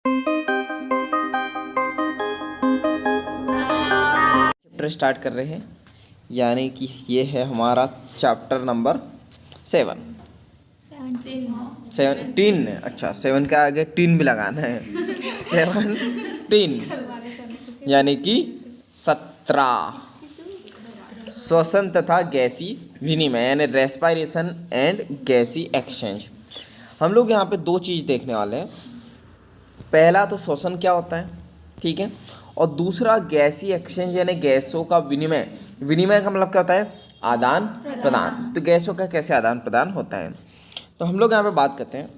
Chapter start कर रहे हैं, यानी कि ये है हमारा चैप्टर नंबर 7। 17। अच्छा, 7 का आगे टीन भी लगाना है। 17 यानी कि 17। श्वसन तथा गैसी विनिमय यानी रेस्पायरेशन एंड गैसी एक्सचेंज। हम लोग यहाँ पे दो चीज़ देखने वाले हैं। पहला तो श्वसन क्या होता है, ठीक है, और दूसरा गैसी एक्सचेंज यानी गैसों का विनिमय। विनिमय का मतलब क्या होता है, आदान प्रदान। तो गैसों का कैसे आदान प्रदान होता है, तो हम लोग यहाँ पे बात करते हैं,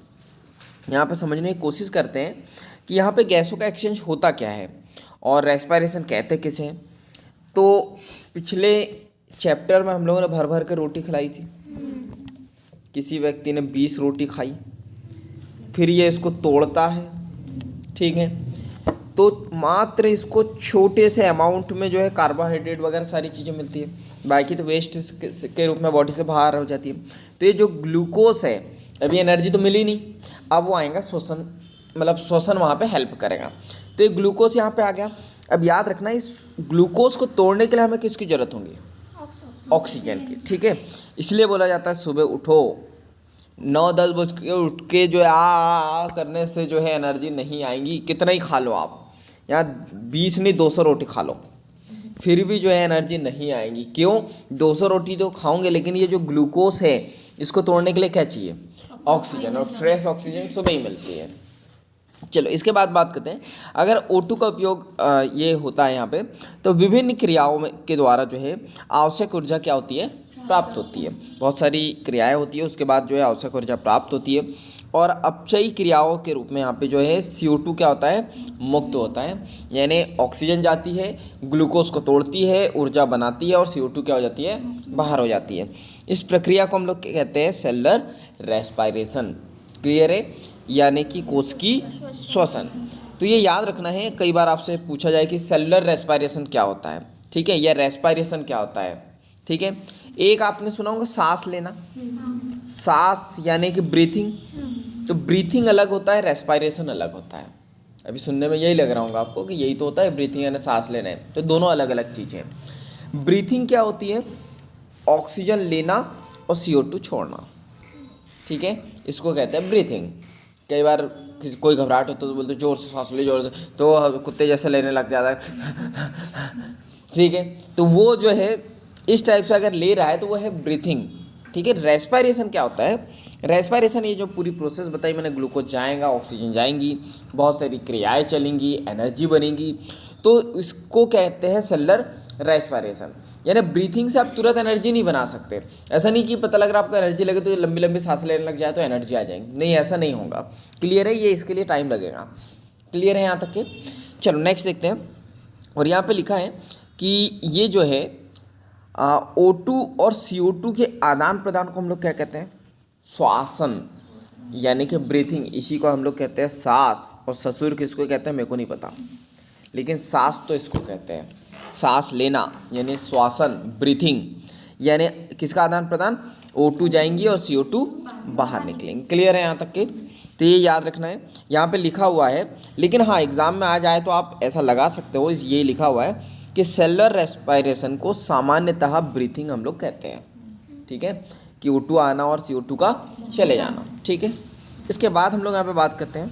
यहाँ पे समझने की कोशिश करते हैं कि यहाँ पे गैसों का एक्सचेंज होता क्या है और रेस्पायरेशन कहते किसे हैं। तो पिछले चैप्टर में हम लोगों ने भर भर के रोटी खिलाई थी। किसी व्यक्ति ने 20 रोटी खाई, फिर ये इसको तोड़ता है, ठीक है, तो मात्र इसको छोटे से अमाउंट में जो है कार्बोहाइड्रेट वगैरह सारी चीज़ें मिलती है, बाकी तो वेस्ट के रूप में बॉडी से बाहर हो जाती है। तो ये जो ग्लूकोज है, अभी एनर्जी तो मिली नहीं, अब वो आएगा श्वसन, मतलब श्वसन वहाँ पे हेल्प करेगा। तो ये ग्लूकोज यहाँ पे आ गया। अब याद रखना, इस ग्लूकोज को तोड़ने के लिए हमें किसकी ज़रूरत होगी, ऑक्सीजन की, ठीक है। इसलिए बोला जाता है सुबह उठो 9-10 बज के उठ के जो है आ करने से जो है एनर्जी नहीं आएगी। कितना ही खा लो आप, यहाँ 20 नहीं 200 रोटी खा लो, फिर भी जो है एनर्जी नहीं आएगी। क्यों, 200 रोटी तो खाओगे, लेकिन ये जो ग्लूकोज है इसको तोड़ने के लिए क्या चाहिए, ऑक्सीजन, और फ्रेश ऑक्सीजन सुबह ही मिलती है। चलो इसके बाद बात करते हैं, अगर O2 का उपयोग ये होता है यहाँ पे, तो विभिन्न क्रियाओं में के द्वारा जो है आवश्यक ऊर्जा क्या होती है, प्राप्त होती है। बहुत सारी क्रियाएं होती है, उसके बाद जो है आवश्यक ऊर्जा प्राप्त होती है। और अपचयी क्रियाओं के रूप में यहाँ पे जो है CO2 क्या होता है, मुक्त होता है, यानी ऑक्सीजन जाती है, ग्लूकोज को तोड़ती है, ऊर्जा बनाती है, और CO2 क्या हो जाती है, बाहर हो जाती है। इस प्रक्रिया को हम लोग क्या कहते हैं, सेलुलर रेस्पायरेशन। क्लियर है, यानी कि कोश की श्वसन। तो ये याद रखना है, कई बार आपसे पूछा जाए कि सेलुलर रेस्पायरेशन क्या होता है, ठीक है, या रेस्पायरेशन क्या होता है, ठीक है। एक आपने सुना होगा सांस लेना, सांस यानी कि ब्रीथिंग। तो ब्रीथिंग अलग होता है, रेस्पायरेशन अलग होता है। अभी सुनने में यही लग रहा होगा आपको कि यही तो होता है, ब्रीथिंग यानी सांस लेना है। तो दोनों अलग अलग चीज़ें हैं। ब्रीथिंग क्या होती है, ऑक्सीजन लेना और CO2 छोड़ना, ठीक है, इसको कहते हैं ब्रीथिंग। कई बार कोई घबराहट होता तो बोलते जोर से सांस ले, जोर से, तो कुत्ते जैसे लेने लग जाता है, ठीक है। तो वो जो है इस टाइप से अगर ले रहा है तो वो है ब्रीथिंग, ठीक है। रेस्पायरेशन क्या होता है, रेस्पायरेशन ये जो पूरी प्रोसेस बताई मैंने, ग्लूकोज जाएगा, ऑक्सीजन जाएंगी, बहुत सारी क्रियाएं चलेंगी, एनर्जी बनेगी, तो इसको कहते हैं सेलुलर रेस्पायरेशन। यानी ब्रीथिंग से आप तुरंत एनर्जी नहीं बना सकते। ऐसा नहीं कि पता लग रहा आपको एनर्जी लगे तो लंबी लंबी सांस लेने लग जाए तो एनर्जी आ जाएगी, नहीं, ऐसा नहीं होगा। क्लियर है, ये इसके लिए टाइम लगेगा। क्लियर है यहाँ तक के। चलो नेक्स्ट देखते हैं। और यहाँ पे लिखा है कि ये जो है O2 और CO2 के आदान प्रदान को हम लोग क्या कहते हैं, श्वासन, यानी कि ब्रीथिंग। इसी को हम लोग कहते हैं सांस। और ससुर किसको कहते हैं मेरे को नहीं पता, लेकिन सांस तो इसको कहते हैं। सांस लेना यानी श्वासन, ब्रीथिंग, यानी किसका आदान प्रदान, O2 जाएंगी और CO2 बाहर निकलेंगे। क्लियर है यहाँ तक के। तो ये याद रखना है, यहाँ पे लिखा हुआ है, लेकिन हाँ एग्जाम में आ जाए तो आप ऐसा लगा सकते हो, ये लिखा हुआ है कि सेलुलर रेस्पायरेशन को सामान्यतः ब्रीथिंग हम लोग कहते हैं, ठीक है, कि O2 आना और CO2 का चले जाना, ठीक है। इसके बाद हम लोग यहाँ पे बात करते हैं,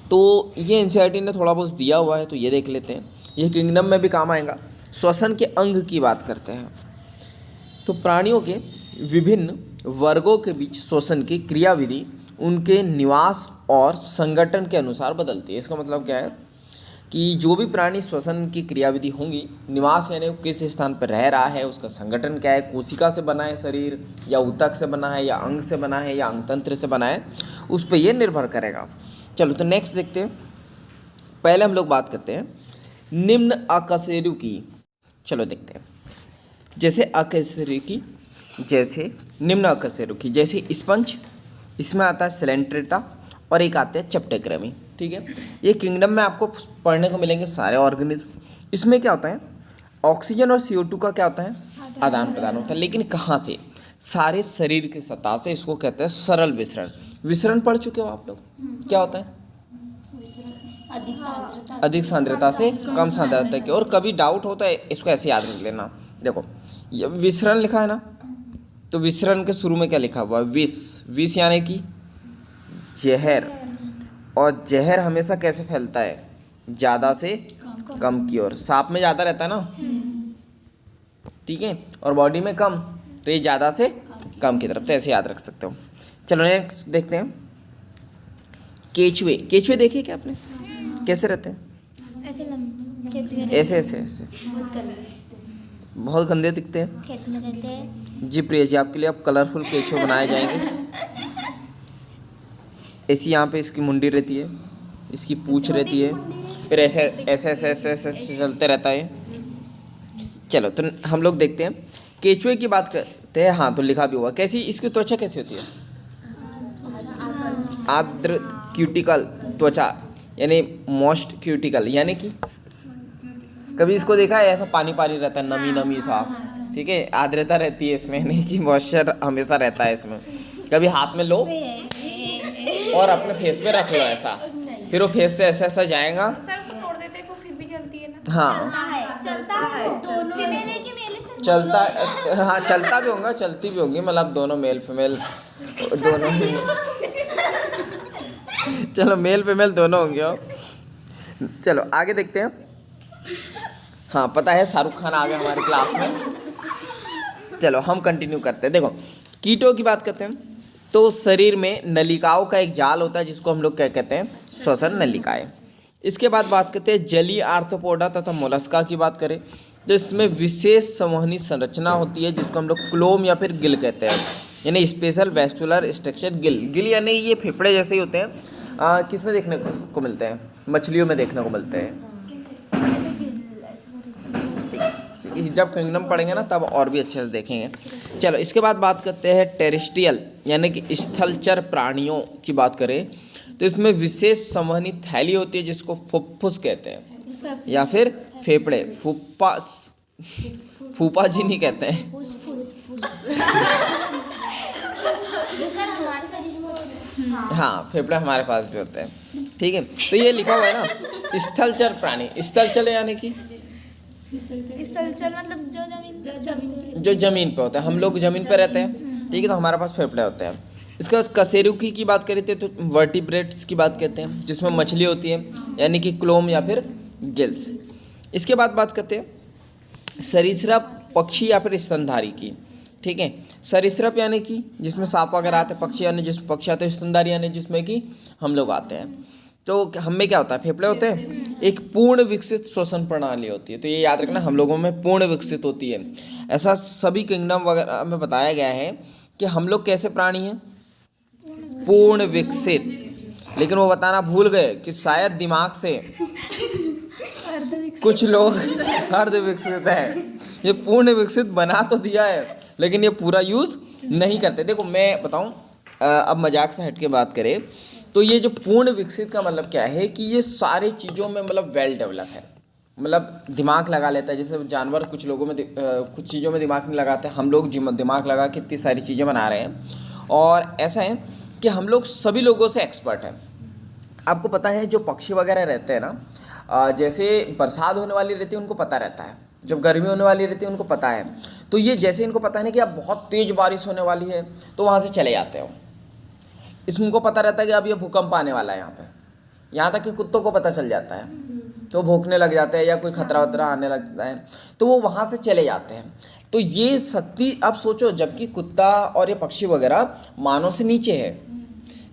तो ये NCERT ने थोड़ा बहुत दिया हुआ है, तो ये देख लेते हैं, ये किंगडम में भी काम आएगा। श्वसन के अंग की बात करते हैं, तो प्राणियों के विभिन्न वर्गों के बीच श्वसन की क्रियाविधि उनके निवास और संगठन के अनुसार बदलती है। इसका मतलब क्या है कि जो भी प्राणी श्वसन की क्रियाविधि होंगी, निवास यानी किस स्थान पर रह रहा है, उसका संगठन क्या है, कोशिका से बना है शरीर, या ऊतक से बना है, या अंग से बना है, या अंगतंत्र से बना है, उस पर यह निर्भर करेगा। चलो तो नेक्स्ट देखते हैं। पहले हम लोग बात करते हैं निम्न अकशेरुकी। चलो देखते हैं, जैसे अकशेरुकी, जैसे निम्न अकशेरुकी, जैसे स्पंज, इसमें आता है सिलेंट्रेटा, और एक आते हैं चपटेक्रमी, ठीक है। ये किंगडम में आपको पढ़ने को मिलेंगे सारे ऑर्गेनिज्म। इसमें क्या होता है, ऑक्सीजन और CO2 का क्या होता है, आदान प्रदान होता है, लेकिन कहाँ से, सारे शरीर की सतह से। इसको कहते हैं सरल विसरण। विसरण पढ़ चुके हो आप लोग, क्या होता है, अधिक सांद्रता से कम सांद्रता की। और कभी डाउट हो तो इसको ऐसे याद रख लेना। देखो ये विसरण लिखा है ना, तो विसरण के शुरू में क्या लिखा हुआ है? विष। विष यानी कि जहर। और जहर हमेशा कैसे फैलता है? ज़्यादा से कम की ओर। सांप में ज़्यादा रहता है ना, ठीक है, और बॉडी में कम, तो ये ज़्यादा से कम की तरफ, तो ऐसे याद रख सकते हो। चलो नेक्स्ट देखते हैं। केचुए। केचुए देखिए क्या आपने? कैसे रहते हैं? ऐसे ऐसे ऐसे, बहुत गंदे दिखते हैं। खेत में रहते हैं। जी प्रिय जी, आपके लिए अब कलरफुल केचुए बनाए जाएंगे। ऐसी यहाँ पे इसकी मुंडी रहती है, इसकी पूंछ रहती है, फिर ऐसे ऐसे ऐसे ऐसे ऐसे ऐसे चलते रहता है। चलो तो हम लोग देखते हैं केचुए की बात करते हैं। हाँ, तो लिखा भी हुआ। कैसी इसकी त्वचा कैसी होती है? आर्द्र क्यूटिकल त्वचा, यानी मॉइस्ट क्यूटिकल, यानी कि कभी इसको देखा है ऐसा पानी पानी रहता है, नमी नमी सा, ठीक है, आर्द्रता रहती है इसमें, नहीं कि मॉइस्चर हमेशा रहता है इसमें। कभी हाथ में लो और अपने फेस पे रख लो ऐसा, फिर वो फेस से ऐसा ऐसा जाएगा। तोड़ देते हैं, फिर भी चलती है ना। हाँ चलता है दोनों मेले के मेले से चलता, हाँ चलता भी होगा, चलती भी होगी, मतलब दोनों मेल फीमेल दोनों ही। चलो मेल फीमेल दोनों होंगे। चलो आगे देखते हैं। हाँ पता है, शाहरुख खान आ गए हमारे क्लास में। चलो हम कंटिन्यू करते हैं। देखो कीटों की बात करते हैं, तो शरीर में नलिकाओं का एक जाल होता है जिसको हम लोग क्या कहते हैं? श्वसन नलिकाएं। इसके बाद बात करते हैं जलीय आर्थ्रोपोडा तथा मोलस्का की बात करें, तो इसमें विशेष संवहनी संरचना होती है जिसको हम लोग क्लोम या फिर गिल कहते हैं, यानी special vascular structure Gill. Gill यानी ये फेफड़े जैसे ही होते हैं। किस में देखने को मिलते हैं? मछलियों में देखने को मिलते हैं। जब किंगडम पढ़ेंगे ना तब और भी अच्छे से देखेंगे। चलो इसके बाद बात करते हैं टेरेस्ट्रियल यानी कि स्थलचर प्राणियों की बात करें, तो इसमें विशेष संवहनी थैली होती है जिसको फुफ्फुस कहते हैं या फिर फेफड़े। फूफा जी नहीं कहते हैं। हाँ फेफड़े हमारे पास भी होते हैं, ठीक है। तो ये लिखा हुआ है ना स्थलचर प्राणी। स्थलचर यानी कि स्थलचर मतलब जो जमीन पे चलते हैं। जो जमीन पे होता है, हम लोग जमीन पे रहते हैं, ठीक है, तो हमारे पास फेफड़े होते हैं। इसके बाद कशेरुकी की बात करें तो वर्टिब्रेट्स की बात करते हैं जिसमें मछली होती है यानी कि क्लोम या फिर गिल्स। इसके बाद बात करते हैं सरीसृप पक्षी या फिर स्तनधारी की, ठीक है। सरीसृप यानी कि जिसमें सांप वगैरह आते हैं, पक्षी यानी जिसमें पक्षी आते हैं, स्तनधारी यानी जिसमें कि हम लोग आते हैं। तो हम में क्या होता है? फेफड़े होते हैं, एक पूर्ण विकसित श्वसन प्रणाली होती है। तो ये याद रखना, हम लोगों में पूर्ण विकसित होती है। ऐसा सभी किंगडम वगैरह में बताया गया है कि हम लोग कैसे प्राणी हैं? पूर्ण विकसित। लेकिन वो बताना भूल गए कि शायद दिमाग से कुछ लोग अर्ध विकसित है। ये पूर्ण विकसित बना तो दिया है लेकिन ये पूरा यूज नहीं करते। देखो मैं बताऊं, अब मजाक से हट के बात करें तो ये जो पूर्ण विकसित का मतलब क्या है कि ये सारी चीज़ों में मतलब वेल डेवलप है, मतलब दिमाग लगा लेता है। जैसे जानवर कुछ लोगों में कुछ चीज़ों में दिमाग नहीं लगाते, हम लोग दिमाग लगा के इतनी सारी चीज़ें बना रहे हैं। और ऐसा है कि हम लोग सभी लोगों से एक्सपर्ट हैं। आपको पता है जो पक्षी वगैरह रहते हैं ना, जैसे बरसात होने वाली रहती है उनको पता रहता है, जब गर्मी होने वाली रहती है उनको पता है। तो ये जैसे इनको पता है ना कि अब बहुत तेज़ बारिश होने वाली है तो वहाँ से चले जाते हो। इसको पता रहता है कि अब ये भूकंप आने वाला है यहाँ पे। यहाँ तक कि कुत्तों को पता चल जाता है, तो भौंकने लग जाते हैं या कोई खतरा वतरा आने लगता है तो वो वहाँ से चले जाते हैं। तो ये शक्ति अब सोचो, जबकि कुत्ता और ये पक्षी वगैरह मानव से नीचे है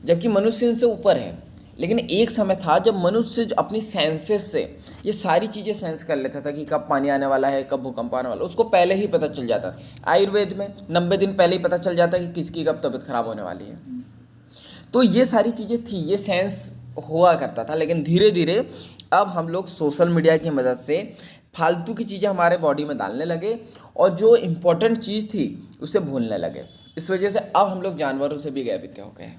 जबकि मनुष्य इनसे ऊपर है। लेकिन एक समय था जब मनुष्य जो अपनी सेंसेस से ये सारी चीज़ें सेंस कर लेता था कि कब पानी आने वाला है, कब भूकंप आने वाला है, उसको पहले ही पता चल जाता। आयुर्वेद में 90 दिन पहले ही पता चल जाता कि किसकी कब तबीयत खराब होने वाली है। तो ये सारी चीज़ें थी, ये सेंस हुआ करता था। लेकिन धीरे धीरे अब हम लोग सोशल मीडिया की मदद से फालतू की चीज़ें हमारे बॉडी में डालने लगे और जो इम्पोर्टेंट चीज़ थी उसे भूलने लगे। इस वजह से अब हम लोग जानवरों से भी गैवित हो गए।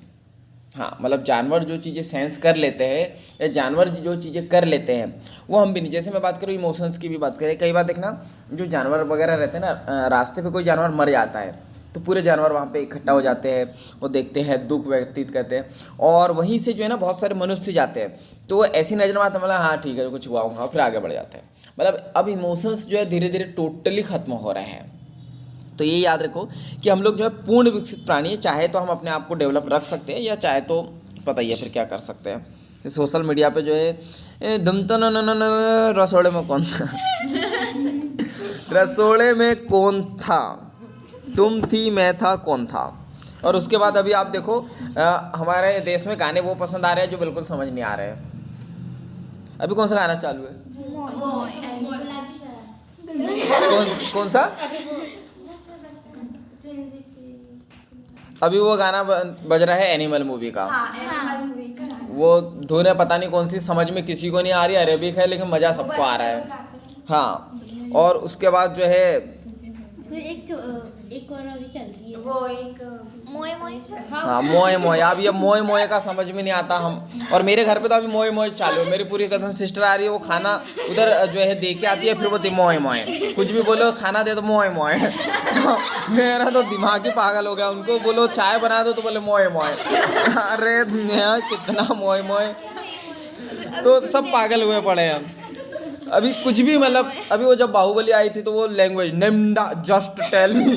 हाँ, मतलब जानवर जो चीज़ें सेंस कर लेते हैं या जानवर जो चीज़ें कर लेते हैं वो हम भी नहीं। जैसे मैं बात करूँ इमोशंस की भी बात करें, कई बार देखना जो जानवर वगैरह रहते हैं ना, रास्ते पे कोई जानवर मर जाता है तो पूरे जानवर वहाँ पे इकट्ठा हो जाते हैं, वो देखते हैं, दुख व्यतीत करते हैं, और वहीं से जो है ना बहुत सारे मनुष्य जाते हैं, तो वो ऐसी नज़र में आता है, मतलब हाँ ठीक है कुछ हुआ होगा, फिर आगे बढ़ जाते हैं। मतलब अब इमोशंस जो है धीरे धीरे टोटली ख़त्म हो रहे हैं। तो ये याद रखो कि हम लोग जो है पूर्ण विकसित प्राणी है, चाहे तो हम अपने आप को डेवलप रख सकते हैं, या चाहे तो पता ही है फिर क्या कर सकते हैं। सोशल मीडिया पे जो है दम तो न रसोड़े में कौन था रसोड़े में कौन था, तुम थी मैं था कौन था। और उसके बाद अभी आप देखो हमारे देश में गाने वो पसंद आ रहे हैं जो बिल्कुल समझ नहीं आ रहे हैं। अभी कौन सा गाना चालू है? कौन सा? अभी वो गाना बज रहा है एनिमल मूवी का। वो धुन है पता नहीं कौन सी, समझ में किसी को नहीं आ रही, अरेबिक है लेकिन मज़ा सबको आ रहा है। हाँ, और उसके बाद जो है एक और अभी चल रही है वो एक मोए मोए। हाँ मोए मोए, अब ये मोए मोए का समझ में नहीं आता हम, और मेरे घर पे तो अभी मोए मोए चालू है। मेरी पूरी कज़न सिस्टर आ रही है, वो खाना उधर जो है दे के आती है, फिर बोलती मोए मोए, कुछ भी बोलो खाना दे तो मोए मोए। मेरा तो दिमाग ही पागल हो गया, उनको बोलो चाय बना दो तो बोले मोए मोए। अरे कितना मोए मोए, तो सब पागल हुए पड़े हैं अभी कुछ भी। मतलब अभी वो जब बाहुबली आई थी तो वो लैंग्वेज नेम्डा जस्ट टेल मी,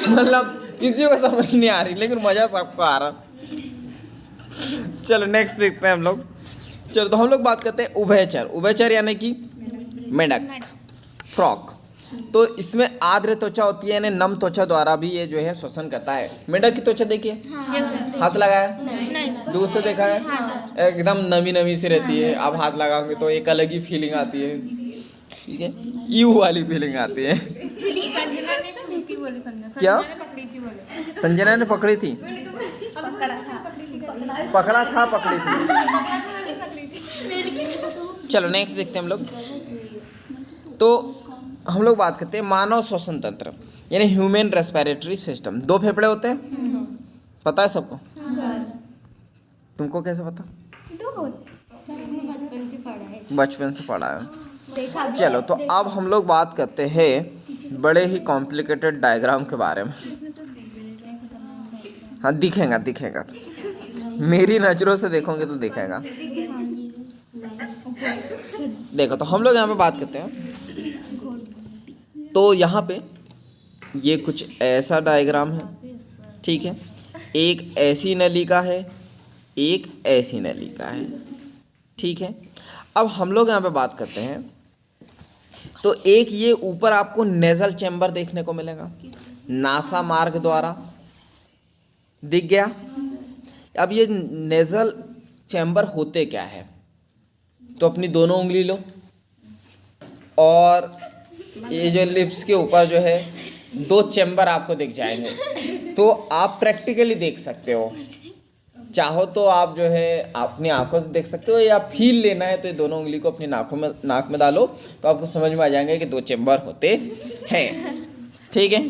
मतलब किसी को समझ नहीं आ रही, लेकिन मज़ा सबको आ रहा। चलो नेक्स्ट देखते हैं हम लोग। चलो तो हम लोग बात करते हैं उभयचर। उभयचर यानी कि मेंढक, फ्रॉक। तो इसमें आर्द्र त्वचा होती है, यानी नम त्वचा द्वारा भी ये जो है श्वसन करता है। मेंढक की त्वचा देखिए, हाथ लगाया, दूर से देखा है, एकदम नमी नमी सी रहती है। आप हाथ लगाओगे तो एक अलग ही फीलिंग आती है, ठीक है, यू वाली फीलिंग आती है। क्या संजना ने पकड़ी थी? पकड़ा था, पकड़ी थी। चलो नेक्स्ट देखते हैं हम लोग। तो हम लोग बात करते हैं मानव श्वसन तंत्र, यानी ह्यूमन रेस्पिरेटरी सिस्टम। 2 फेफड़े होते हैं, पता है सबको? तुमको कैसे पता? बचपन से पढ़ा है। चलो तो अब हम लोग बात करते हैं बड़े ही कॉम्प्लिकेटेड डायग्राम के बारे में। हाँ दिखेगा, मेरी नज़रों से देखोगे तो दिखेगा। देखो तो हम लोग यहाँ पे बात करते हैं, तो यहाँ पे ये कुछ ऐसा डायग्राम है, ठीक है। एक ऐसी नलिका है, एक ऐसी नलिका है, ठीक है। अब हम लोग यहाँ पे बात करते हैं, तो एक ये ऊपर आपको नेजल चैम्बर देखने को मिलेगा, नासा मार्ग द्वारा दिख गया। अब ये नेजल चैम्बर होते क्या है, तो अपनी दोनों उंगली लो और ये जो लिप्स के ऊपर जो है 2 चैम्बर आपको दिख जाएंगे, तो आप प्रैक्टिकली देख सकते हो। चाहो तो आप जो है अपनी आंखों से देख सकते हो, या फील लेना है तो ये दोनों उंगली को अपनी नाक में डालो तो आपको समझ में आ जाएंगे कि 2 चैम्बर होते हैं, ठीक है।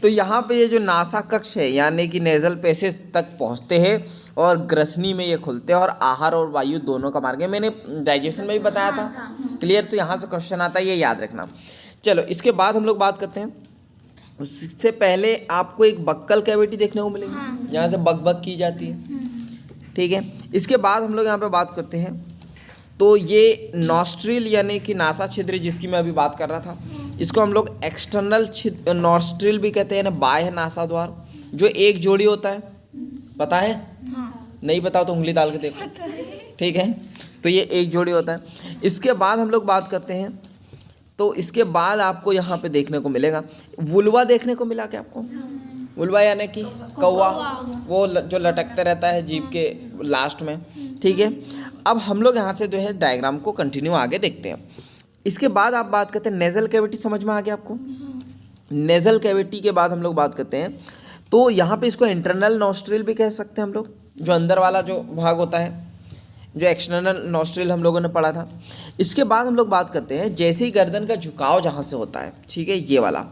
तो यहाँ पे ये जो नासा कक्ष है यानी कि नेजल पैसेज तक पहुँचते हैं और ग्रसनी में ये खुलते हैं, और आहार और वायु दोनों का मार्ग है। मैंने डाइजेशन में भी बताया था, क्लियर। तो यहाँ से क्वेश्चन आता है, ये याद रखना। चलो इसके बाद हम लोग बात करते हैं, उससे पहले आपको एक बक्कल कैविटी देखने को मिलेगी, जहाँ से बक की जाती है, ठीक है। इसके बाद हम लोग यहाँ पे बात करते हैं, तो ये नॉस्ट्रिल यानी कि नासा छिद्र जिसकी मैं अभी बात कर रहा था, इसको हम लोग एक्सटर्नल नॉस्ट्रिल भी कहते हैं ना, बाह्य नासा द्वार, जो एक जोड़ी होता है, पता है? नहीं पता तो उंगली डाल के देखो, ठीक है। तो ये एक जोड़ी होता है। इसके बाद हम लोग बात करते हैं, तो इसके बाद आपको यहाँ पे देखने को मिलेगा वुल्वा देखने को मिला क्या आपको? वुल्वा यानी कि कौवा, वो जो लटकते रहता है जीभ के लास्ट में, ठीक है। अब हम लोग यहाँ से जो है डायग्राम को कंटिन्यू आगे देखते हैं। इसके बाद आप बात करते हैं नेजल कैविटी, समझ में आ गया आपको? नेजल कैविटी के बाद हम लोग बात करते हैं, तो यहाँ पे इसको इंटरनल नॉस्ट्रिल भी कह सकते हैं हम लोग, जो अंदर वाला जो भाग होता है, जो एक्सटर्नल नॉस्ट्रिल हम लोगों ने पढ़ा था। इसके बाद हम लोग बात करते हैं जैसे ही गर्दन का झुकाव जहाँ से होता है, ठीक है, ये वाला,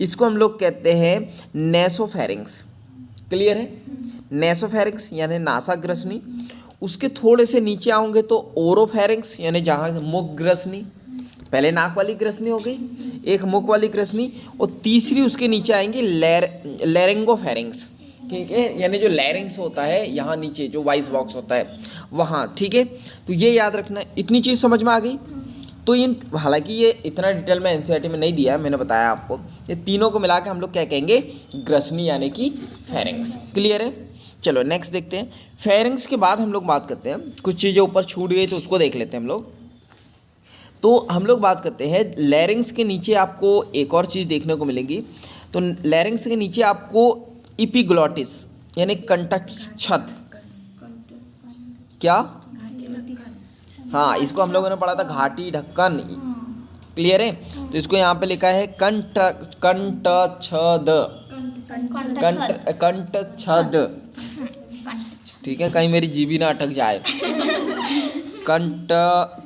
इसको हम लोग कहते हैं नेसोफेरिंक्स, क्लियर है? नेसोफेरिंक्स यानी नासाग्रसनी। उसके थोड़े से नीचे आओगे तो ओरोफेरिंक्स यानी जहाँ मुख ग्रसनी, पहले नाक वाली ग्रसनी हो गई, एक मुख वाली ग्रसनी, और तीसरी उसके नीचे आएंगी लैरिंगोफेरिंग्स, ठीक है, यानी जो लैरिंग्स होता है यहाँ नीचे जो वॉइस बॉक्स होता है वहाँ, ठीक है। तो ये याद रखना है, इतनी चीज़ समझ में आ गई। तो इन हालांकि ये इतना डिटेल में एनसीईआरटी में नहीं दिया है, मैंने बताया आपको, ये तीनों को मिला के हम लोग क्या कहेंगे, ग्रसनी यानी कि फेरिंग्स। क्लियर है? चलो नेक्स्ट देखते हैं। फेरिंग्स के बाद हम लोग बात करते हैं, कुछ चीज़ें ऊपर छूट गई तो उसको देख लेते हैं हम लोग। तो हम लोग बात करते हैं लैरिंग्स के नीचे आपको एक और चीज़ देखने को मिलेगी। तो लैरिंग्स के नीचे आपको इपिग्लॉटिस यानी कंठच्छद, क्या, हाँ, इसको हम लोगों ने पढ़ा था घाटी ढक्कन। क्लियर है? तो इसको यहाँ पे लिखा है कंठच्छद, कंठच्छद, ठीक है, कहीं मेरी जीभी ना अटक जाए। कंठच्छद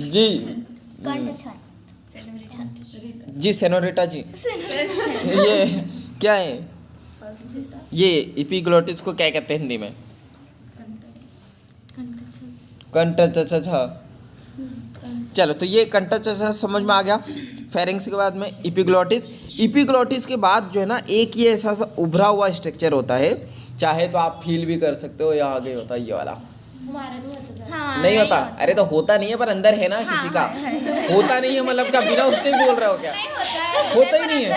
जी जी, सेनोरिटा जी, ये क्या है, ये इपिग्लोटिस को क्या कहते हैं हिंदी में? कंठच्छद। चलो, तो ये कंठच्छद समझ में आ गया। फेरिंग्स के बाद में इपिग्लोटिस, इपिग्लोटिस के बाद जो है ना एक ये ऐसा उभरा हुआ स्ट्रक्चर होता है, चाहे तो आप फील भी कर सकते हो, या आगे होता है ये वाला, हाँ, नहीं होता, अरे तो होता नहीं है पर अंदर है ना, किसी का होता नहीं है, मतलब क्या बिना उसके बोल रहे हो क्या? होता ही नहीं है।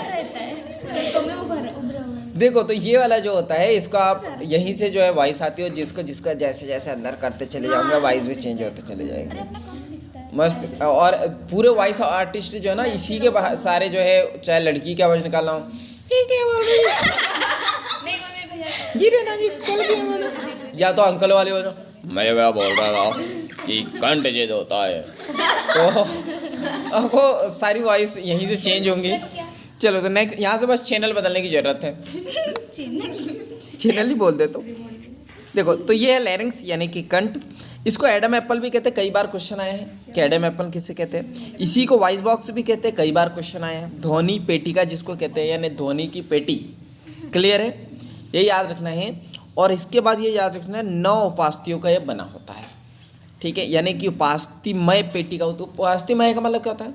देखो, तो ये वाला जो होता है, इसको आप यहीं से जो है वॉइस आती हो, जिसको जिसका जैसे जैसे अंदर करते चले जाओगे वॉइस भी चेंज होते चले जाएंगे। मस्त। और पूरे वॉइस आर्टिस्ट जो है ना, इसी के सारे जो है, चाहे लड़की की आवाज निकालना हो, या तो अंकल वाले हो, मैं क्या बोल रहा था कि कंठच्छद होता है, तो आपको सारी वॉइस यहीं से चेंज होंगी। चलो, तो नेक्स्ट, यहाँ से बस चैनल बदलने की जरूरत है, चैनल ही बोल दे तो। देखो, तो ये है लैरिंग्स यानी कि कंठ। इसको एडम एप्पल भी कहते हैं, कई बार क्वेश्चन आए हैं कि एडम एप्पल किसे कहते हैं। इसी को वॉइस बॉक्स भी कहते हैं, कई बार क्वेश्चन आए हैं। ध्वनि पेटिका जिसको कहते हैं, यानी ध्वनि की पेटी। क्लियर है? ये याद रखना है। और इसके बाद ये याद रखना है, 9 उपास्थियों का ये बना होता है, ठीक है, यानी कि उपास्थिमय पेटिका। तो उपास्थिमय का मतलब क्या होता है?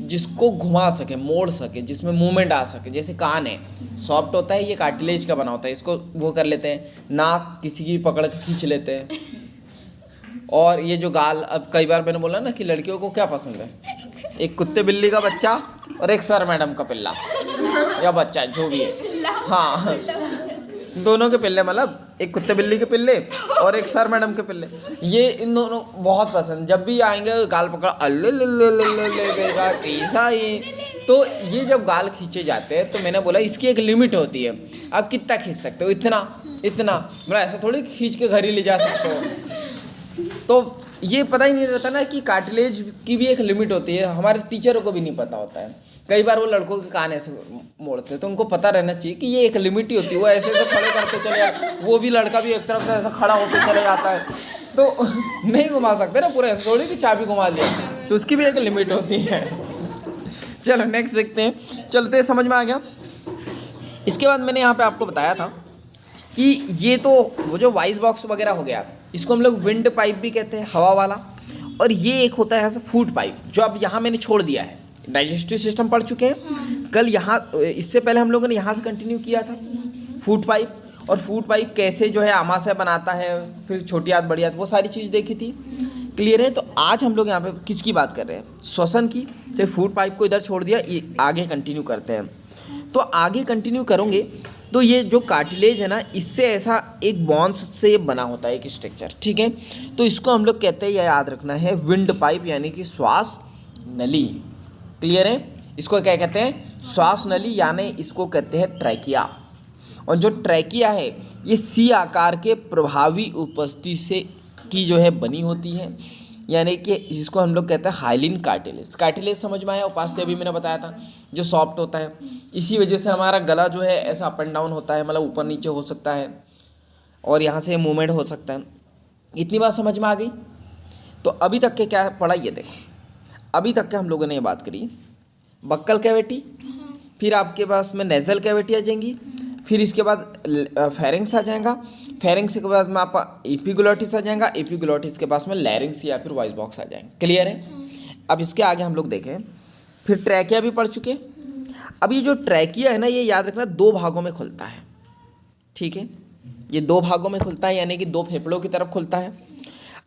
जिसको घुमा सके, मोड़ सके, जिसमें मूवमेंट आ सके। जैसे कान है, सॉफ्ट होता है, ये कार्टिलेज का बना होता है, इसको वो कर लेते हैं। नाक किसी की पकड़ के खींच लेते हैं। और ये जो गाल, अब कई बार मैंने बोला ना कि लड़कियों को क्या पसंद है, एक कुत्ते बिल्ली का बच्चा और एक सर मैडम का पिल्ला या बच्चा, जो भी है, हाँ, दोनों के पिल्ले, मतलब एक कुत्ते बिल्ली के पिल्ले और एक सर मैडम के पिल्ले, ये इन दोनों बहुत पसंद। जब भी आएंगे गाल पकड़, अल्ले कैसा ये। तो ये जब गाल खींचे जाते हैं, तो मैंने बोला इसकी एक लिमिट होती है, आप कितना खींच सकते हो, इतना इतना, मतलब ऐसा थोड़ी खींच के घर ही ले जा सकते हो। तो ये पता ही नहीं रहता ना कि कार्टिलेज की भी एक लिमिट होती है, हमारे टीचरों को भी नहीं पता होता है। कई बार वो लड़कों के कान ऐसे मोड़ते हैं, तो उनको पता रहना चाहिए कि ये एक लिमिट ही होती है। वो ऐसे ऐसे खड़े करते चले जाते, वो भी लड़का भी एक तरफ से ऐसा खड़ा होते चले जाता है, तो नहीं घुमा सकते ना पूरा, ऐसे थोड़ी कि चाबी घुमा लिया, तो उसकी भी एक लिमिट होती है। चलो नेक्स्ट देखते हैं। चलो, तो ये समझ में आ गया। इसके बाद मैंने यहाँ पे आपको बताया था कि ये तो वो जो वॉइस बॉक्स वगैरह हो गया, इसको हम लोग विंड पाइप भी कहते हैं, हवा वाला। और ये एक होता है ऐसा फूड पाइप, जो अब यहाँ मैंने छोड़ दिया है। डाइजेस्टिव सिस्टम पढ़ चुके हैं कल, यहाँ इससे पहले हम लोगों ने यहाँ से कंटिन्यू किया था फूड पाइप। और फूड पाइप कैसे जो है आमाशय बनाता है, फिर छोटी आंत बड़ी आंत, वो सारी चीज़ देखी थी। क्लियर है? तो आज हम लोग यहाँ पे किसकी बात कर रहे हैं? श्वसन की। तो फूड पाइप को इधर छोड़ दिया, ये आगे कंटिन्यू करते हैं। तो आगे कंटिन्यू करोगे तो ये जो कार्टिलेज है ना, इससे ऐसा एक बॉन्स से बना होता है एक स्ट्रक्चर, ठीक है। तो इसको हम लोग कहते हैं, या याद रखना है, विंड पाइप यानी कि श्वास नली। क्लियर है? इसको क्या कहते हैं? श्वास नली, यानी इसको कहते हैं ट्रैकिया। और जो ट्रैकिया है, ये सी आकार के प्रभावी उपस्थिति से की जो है बनी होती है, यानी कि जिसको हम लोग कहते हैं हाइलिन कार्टिलेज। कार्टिलेज समझ में आया? उपास्थि अभी मैंने बताया था, जो सॉफ्ट होता है। इसी वजह से हमारा गला जो है ऐसा अप एंड डाउन होता है, मतलब ऊपर नीचे हो सकता है, और यहाँ से मूवमेंट हो सकता है। इतनी बात समझ में आ गई? तो अभी तक के क्या पढ़ा, ये देखो। अभी तक के हम लोगों ने ये बात करी, बक्कल कैविटी, फिर आपके पास में नेजल कैविटी आ जाएंगी, फिर इसके बाद फेरिंग्स आ जाएगा, फेरिंग्स के बाद में आपका एपिग्लोटिस आ जाएगा, एपिग्लोटिस के पास में लैरिंग्स या फिर वॉइस बॉक्स आ जाएंगे। क्लियर है? अब इसके आगे हम लोग देखें, फिर ट्रैकिया भी पढ़ चुके। अब ये जो ट्रैकिया है ना, ये याद रखना 2 भागों में खुलता है। ठीक है, ये 2 भागों में खुलता है, यानी कि 2 फेफड़ों की तरफ खुलता है।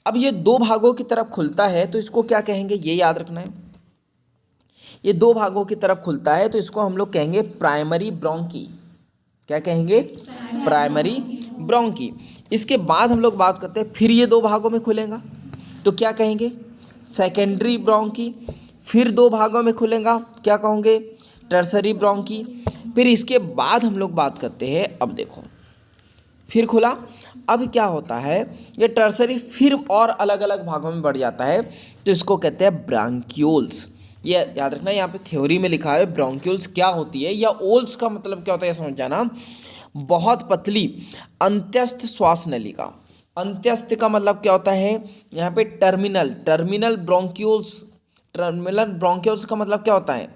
अब ये 2 भागों की तरफ खुलता है तो इसको क्या कहेंगे, ये याद रखना है। ये 2 भागों की तरफ खुलता है तो इसको हम लोग कहेंगे प्राइमरी ब्रोंकी। क्या कहेंगे? Primary bronchi. इसके बाद हम लोग बात करते हैं, फिर ये 2 भागों में खुलेगा तो क्या कहेंगे? Secondary bronchi. फिर 2 भागों में खुलेगा, क्या कहोगे? Tertiary bronchi. फिर इसके बाद हम लोग बात करते हैं, अब देखो फिर खुला, अब क्या होता है, ये टर्सरी फिर और अलग अलग भागों में बढ़ जाता है तो इसको कहते हैं ब्रांक्यूल्स। ये याद रखना, यहाँ पे थ्योरी में लिखा है ब्रोंक्यूल्स क्या होती है, या ओल्स का मतलब क्या होता है, समझ जाना। बहुत पतली अंत्यस्थ श्वास नलिका। अंत्यस्थ का मतलब क्या होता है, यहाँ पे टर्मिनल ब्रोंक्यूल्स। टर्मिनल ब्रोंक्यूल्स का मतलब क्या होता है,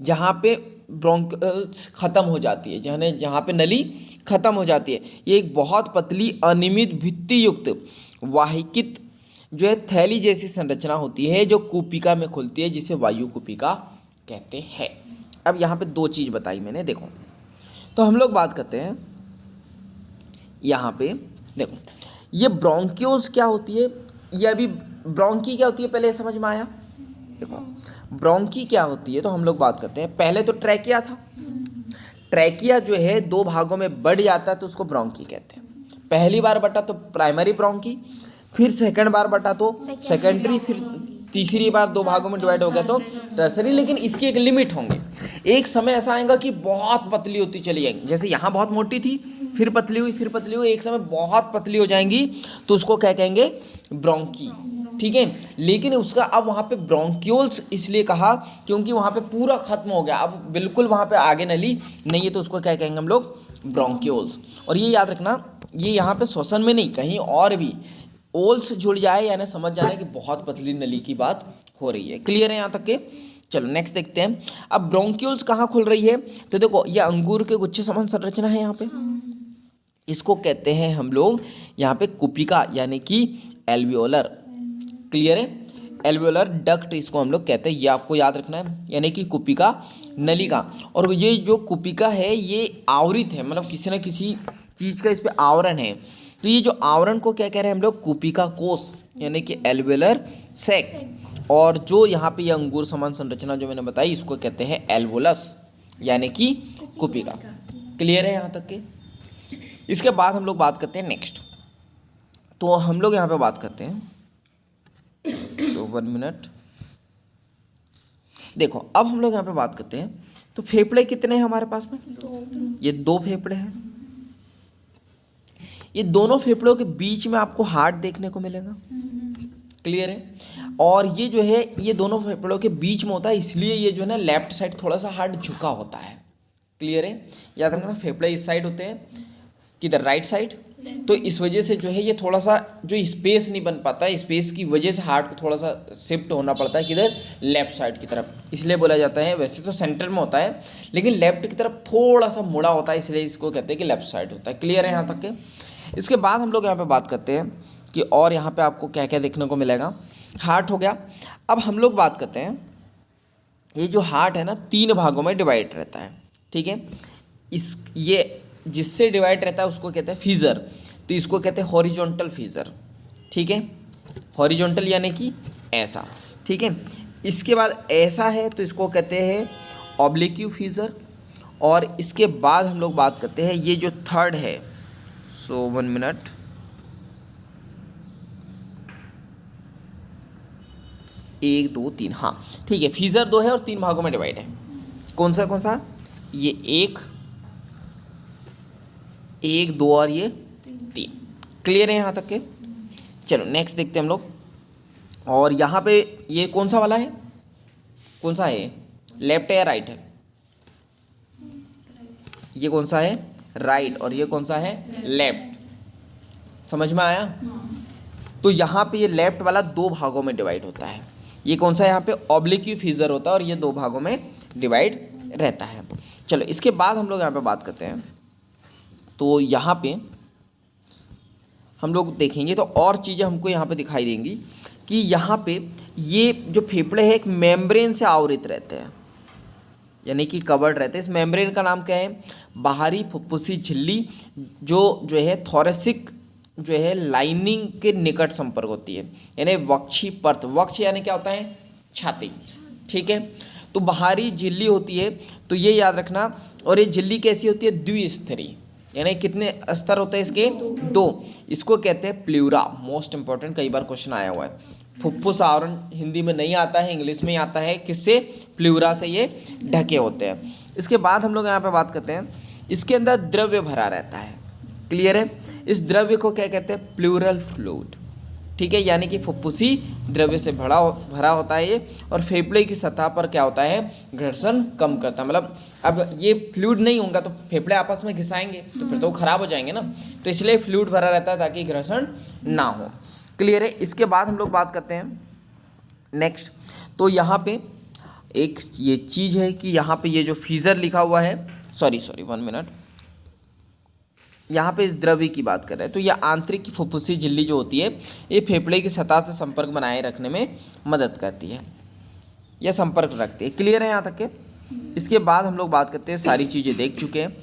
जहाँ पे ब्रोंक्यूल्स खत्म हो जाती है, जहाँ पे नली खत्म हो जाती है। ये एक बहुत पतली अनियमित भित्ति युक्त वाहिकित जो है थैली जैसी संरचना होती है, जो कूपिका में खुलती है, जिसे वायु कूपिका कहते हैं। अब यहाँ पे 2 चीज़ बताई मैंने, देखो। तो हम लोग बात करते हैं यहाँ पे, देखो ये ब्रोंक्यूल्स क्या होती है, ये अभी ब्रोंकी क्या होती है पहले समझ में आया। देखो ब्रोंकी क्या होती है, तो हम लोग बात करते हैं, पहले तो ट्रैकिया था। ट्रैकिया जो है 2 भागों में बढ़ जाता है तो उसको ब्रोंकी कहते हैं। पहली बार बटा तो प्राइमरी ब्रोंकी, फिर सेकंड बार बटा तो सेकेंडरी, फिर तीसरी बार 2 भागों में डिवाइड हो गया तो टर्सरी। लेकिन इसकी एक लिमिट होंगे, एक समय ऐसा आएगा कि बहुत पतली होती चली जाएंगी, जैसे यहाँ बहुत मोटी थी, फिर पतली हुई, फिर पतली हुई, एक समय बहुत पतली हो जाएंगी तो उसको क्या कहेंगे? ब्रोंकी। ठीक है, लेकिन उसका अब वहाँ पे ब्रोंक्यूल्स इसलिए कहा क्योंकि वहाँ पे पूरा खत्म हो गया, अब बिल्कुल वहाँ पे आगे नली नहीं है तो उसको क्या कहेंगे हम लोग? ब्रोंक्यूल्स। और ये याद रखना, ये यहाँ पे श्वसन में नहीं, कहीं और भी ओल्स जुड़ जाए यानी समझ जाना कि बहुत पतली नली की बात हो रही है। क्लियर है यहाँ तक के? चलो नेक्स्ट देखते हैं। अब ब्रोंक्यूल्स कहाँ खुल रही है, तो देखो ये अंगूर के गुच्छे समान संरचना है यहाँ पे, इसको कहते हैं हम लोग यहाँ पे कुपिका, यानी कि एल्वियोलर। क्लियर है? एल्वियोलर डक्ट इसको हम लोग कहते हैं, ये आपको याद रखना है, यानी कि कुपिका नलिका। और ये जो कुपिका है ये आवृत है, मतलब किसी न किसी चीज़ का इस पर आवरण है, तो ये जो आवरण को क्या कह रहे हैं हम लोग? कुपिका कोश, यानी कि एल्वियोलर सैक। और जो यहाँ पे ये अंगूर समान संरचना जो मैंने बताई इसको कहते हैं एल्वोलस, यानी कि कुपिका। क्लियर है यहाँ तक के? इसके बाद हम लोग बात करते हैं नेक्स्ट, तो हम लोग यहाँ पे बात करते हैं, तो 1 मिनट देखो। अब हम लोग यहाँ पे बात करते हैं, तो फेफड़े कितने हैं हमारे पास में? 2। ये 2 फेफड़े हैं। ये दोनों फेफड़ों के बीच में आपको हार्ट देखने को मिलेगा। क्लियर है? और ये जो है ये दोनों फेफड़ों के बीच में होता है, इसलिए ये जो है ना लेफ्ट साइड थोड़ा सा हार्ट झुका होता है। क्लियर है? याद रखना, फेफड़े इस साइड होते हैं, किधर? Right side. तो इस वजह से जो है ये थोड़ा सा जो स्पेस नहीं बन पाता है, स्पेस की वजह से हार्ट को थोड़ा सा शिफ्ट होना पड़ता है, किधर? लेफ्ट साइड की तरफ। इसलिए बोला जाता है, वैसे तो सेंटर में होता है लेकिन लेफ्ट की तरफ थोड़ा सा मुड़ा होता है, इसलिए इसको कहते हैं कि लेफ्ट साइड होता है। क्लियर है यहाँ तक के? इसके बाद हम लोग यहाँ पे बात करते हैं कि और यहाँ पे आपको क्या क्या देखने को मिलेगा। हार्ट हो गया। अब हम लोग बात करते हैं, ये जो हार्ट है ना 3 भागों में डिवाइड रहता है। ठीक है, ये जिससे डिवाइड रहता है उसको कहते हैं फीजर, तो इसको कहते हैं हॉरिजॉन्टल फीजर। ठीक है, हॉरिजॉन्टल यानी कि ऐसा। ठीक है, इसके बाद ऐसा है तो इसको कहते हैं ऑब्लिक्यू फीजर। और इसके बाद हम लोग बात करते हैं ये जो थर्ड है, सो 1 मिनट, 1 2 3, हाँ ठीक है, फीजर 2 है और 3 भागों में डिवाइड है। कौन सा? ये 1 2 और ये 3। क्लियर है यहाँ तक के? चलो नेक्स्ट देखते हैं हम लोग। और यहाँ पे ये कौन सा वाला है? कौन सा है? लेफ्ट है या राइट है? ये कौन सा है? राइट। और ये कौन सा है? लेफ्ट। समझ में आया? तो यहाँ पे ये लेफ्ट वाला 2 भागों में डिवाइड होता है। ये कौन सा? यहाँ पे ऑब्लिक्यू फीजर होता है और ये 2 भागों में डिवाइड रहता है। चलो इसके बाद हम लोग यहाँ पे बात करते हैं तो यहाँ पे हम लोग देखेंगे तो और चीज़ें हमको यहाँ पे दिखाई देंगी कि यहाँ पे ये जो फेफड़े हैं एक मेम्ब्रेन से आवृत रहते हैं, यानी कि कवर्ड रहते हैं। इस मेम्ब्रेन का नाम क्या है? बाहरी फुफ्फुसी झिल्ली, जो है थोरेसिक जो है लाइनिंग के निकट संपर्क होती है, यानी वक्षी पर्त। वक्ष यानी क्या होता है? छाती, ठीक है। तो बाहरी झिल्ली होती है, तो ये याद रखना। और ये झिल्ली कैसी होती है? द्विस्तरीय, यानी कितने स्तर होते हैं इसके? 2। इसको कहते हैं प्लूरा। मोस्ट इंपॉर्टेंट, कई बार क्वेश्चन आया हुआ है। फुफ्फुस आवरण हिंदी में नहीं आता है, इंग्लिश में आता है। किससे? प्लूरा से ये ढके होते हैं। इसके बाद हम लोग यहाँ पे बात करते हैं, इसके अंदर द्रव्य भरा रहता है। क्लियर है? इस द्रव्य को क्या कहते हैं? प्लूरल फ्लूइड, ठीक है। यानी कि फुफ्फुसी द्रव्य से भरा होता है ये, और फेफड़े की सतह पर क्या होता है? घर्षण कम करता है। मतलब अब ये फ्लूइड नहीं होगा तो फेफड़े आपस में घिसाएंगे तो फिर तो वो खराब हो जाएंगे ना, तो इसलिए फ्लूइड भरा रहता है ताकि घर्षण ना हो। क्लियर है? इसके बाद हम लोग बात करते हैं नेक्स्ट। तो यहाँ पे एक ये चीज़ है कि यहाँ पे ये जो फीजर लिखा हुआ है, सॉरी 1 मिनट, यहाँ पे इस द्रव्य की बात कर रहे हैं। तो यह आंतरिक फुफ्फुसी झिल्ली जो होती है, ये फेफड़े की सतह से संपर्क बनाए रखने में मदद करती है, यह संपर्क रखती है। क्लियर है यहाँ तक के? इसके बाद हम लोग बात करते हैं, सारी चीज़ें देख चुके हैं।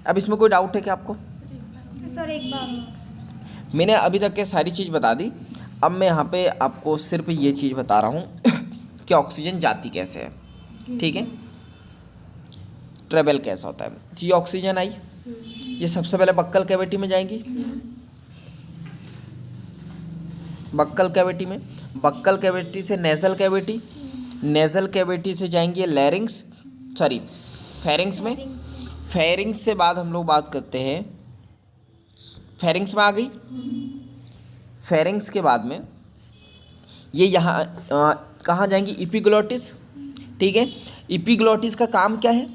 अब इसमें कोई डाउट है क्या आपको? सर एक बार मैंने अभी तक के सारी चीज़ बता दी। अब मैं यहाँ पे आपको सिर्फ ये चीज़ बता रहा हूँ कि ऑक्सीजन जाती कैसे है, ठीक है, ट्रेवल कैसा होता है। तो ये ऑक्सीजन आई, ये सबसे पहले बक्कल कैविटी में जाएंगी। बक्कल कैविटी में, बक्कल कैविटी से नेजल कैविटी, नेजल कैविटी से जाएंगी लैरिंग्स, सॉरी फेरिंग्स में। फेरिंग्स से बाद हम लोग बात करते हैं, फेरिंग्स में आ गई। फेरिंग्स के बाद में ये यहाँ कहाँ जाएंगी? इपिग्लोटिस, ठीक है। इपिग्लोटिस का काम क्या है?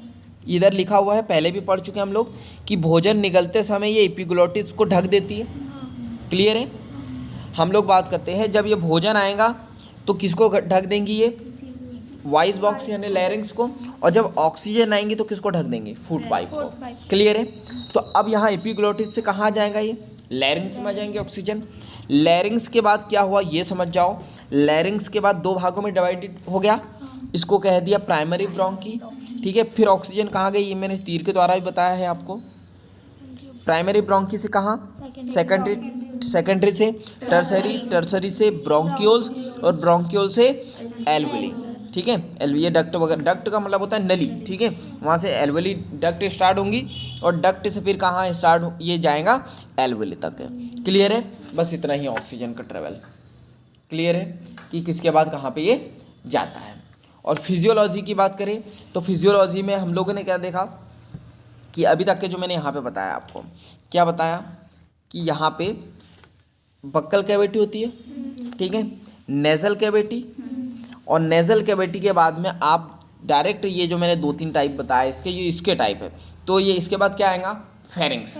इधर लिखा हुआ है, पहले भी पढ़ चुके हैं हम लोग, कि भोजन निगलते समय ये इपिग्लोटिस को ढक देती है। क्लियर है? हम लोग बात करते हैं जब ये भोजन आएगा तो किसको ढक देंगी? ये वॉइस बॉक्स यानी लैरिंग्स को। और जब ऑक्सीजन आएंगी तो किसको ढक देंगे? फूड पाइप को। क्लियर है? तो अब यहाँ एपिग्लोटिस से कहाँ जाएगा? ये लैरिंग्स में जाएंगे ऑक्सीजन। लैरिंग्स के बाद क्या हुआ ये समझ जाओ। लैरिंग्स के बाद 2 भागों में डिवाइडेड हो गया, इसको कह दिया प्राइमरी ब्रोंकी, ठीक है। फिर ऑक्सीजन कहाँ गई? ये मैंने तीर के द्वारा भी बताया है आपको। प्राइमरी ब्रोंकी से कहाँ? सेकेंडरी से टर्सरी, टर्सरी से ब्रोंक्यूल्स, और ब्रोंक्यूल से एल्वेली, ठीक है। ये डक्ट वगैरह, डक्ट का मतलब होता है नली, ठीक है। वहाँ से एल्वेली डक्ट स्टार्ट होंगी, और डक्ट से फिर कहाँ स्टार्ट, ये जाएगा एल्वेली तक। क्लियर है? बस इतना ही ऑक्सीजन का ट्रेवल। क्लियर है कि किसके बाद कहाँ पे ये जाता है। और फिजियोलॉजी की बात करें तो फिजियोलॉजी में हम लोगों ने क्या देखा कि अभी तक के जो मैंने यहाँ पे बताया आपको, क्या बताया कि यहाँ पे बक्कल कैविटी होती है, ठीक है, नेजल कैविटी, और नेजल कैविटी के बाद में आप डायरेक्ट ये जो मैंने 2-3 टाइप बताया इसके, ये इसके टाइप है। तो ये इसके बाद क्या आएगा? फेरिंग्स।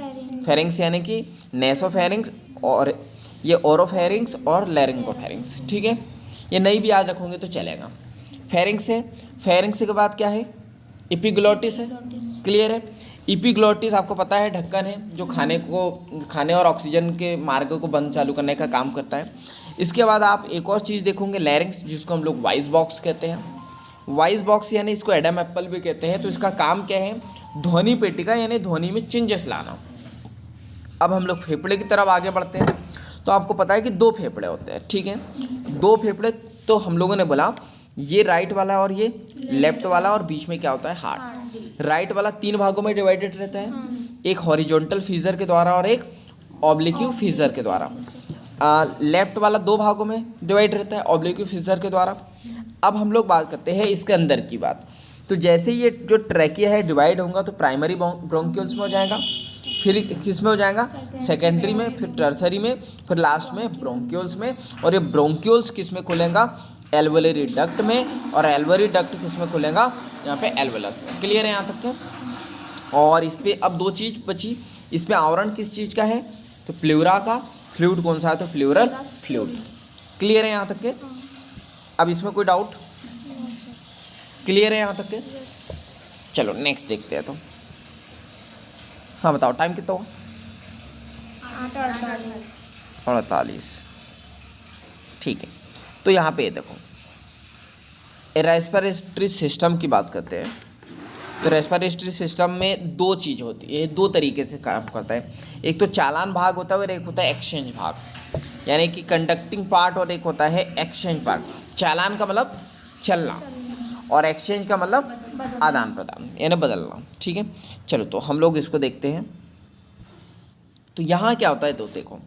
फेरिंग्स यानी कि नेसोफेरिंग्स, और ये ओरोफेरिंग्स और लैरिंगोफेरिंग्स, ठीक है। ये नहीं भी याद रखोगे तो चलेगा। फेरिंग्स है, फेरिंग्स के बाद क्या है? एपिग्लोटिस है। क्लियर है? एपिग्लोटिस आपको पता है ढक्कन है जो खाने और ऑक्सीजन के मार्ग को बंद चालू करने का काम करता है। इसके बाद आप एक और चीज़ देखोगे, लैरिंग्स, जिसको हम लोग वॉइस बॉक्स कहते हैं। वॉइस बॉक्स यानी इसको एडम एप्पल भी कहते हैं। तो इसका काम क्या है? ध्वनि पेटिका, यानी ध्वनि में चेंजेस लाना। अब हम लोग फेफड़े की तरफ आगे बढ़ते हैं। तो आपको पता है कि 2 फेफड़े होते हैं, ठीक है। 2 फेफड़े, तो हम लोगों ने बोला ये राइट वाला और ये लेफ्ट वाला, और बीच में क्या होता है? हार्ट। राइट वाला 3 भागों में डिवाइडेड रहता है, एक हॉरिजॉन्टल फीजर के द्वारा और एक ऑब्लिक्यू फीजर के द्वारा। लेफ्ट वाला 2 भागों में डिवाइड रहता है, ऑब्लिक्यू फीजर के द्वारा। अब हम लोग बात करते हैं इसके अंदर की बात। तो जैसे ये जो ट्रैकिया है डिवाइड होगा तो प्राइमरी ब्रोंक्यूल्स में हो जाएगा, फिर किस में हो जाएगा? सेकेंडरी में, फिर टर्सरी में, फिर लास्ट में ब्रोंक्यूल्स में। और ये ब्रोंक्यूल्स किस में खुलेगा? एल्वेलरी डक्ट में, और एल्वेलरी डक्ट किस में खुलेगा? यहाँ पे एल्वेलस में। क्लियर है यहाँ तक के? और इस पर अब 2 चीज़ बची। इस पर आवरण किस चीज़ का है? तो प्लूरा का। फ्लूइड कौन सा है? तो प्लूरल फ्लूइड। क्लियर है यहाँ तक के? अब इसमें कोई डाउट? क्लियर है यहाँ तक के? चलो नेक्स्ट देखते हैं। तो हाँ बताओ टाइम कितना हुआ? 48। ठीक है, तो यहाँ पे देखो रेस्पिरेटरी सिस्टम की बात करते हैं। तो रेस्पिरेटरी सिस्टम में दो चीज़ होती है, दो तरीके से काम करता है। एक तो चालान भाग होता है और एक होता है एक्सचेंज भाग, यानी कि कंडक्टिंग पार्ट, और एक होता है एक्सचेंज पार्ट। चालान का मतलब चलना और एक्सचेंज का मतलब आदान प्रदान यानी बदलना। ठीक है, चलो तो हम लोग इसको देखते हैं। तो यहाँ क्या होता है, तो देखो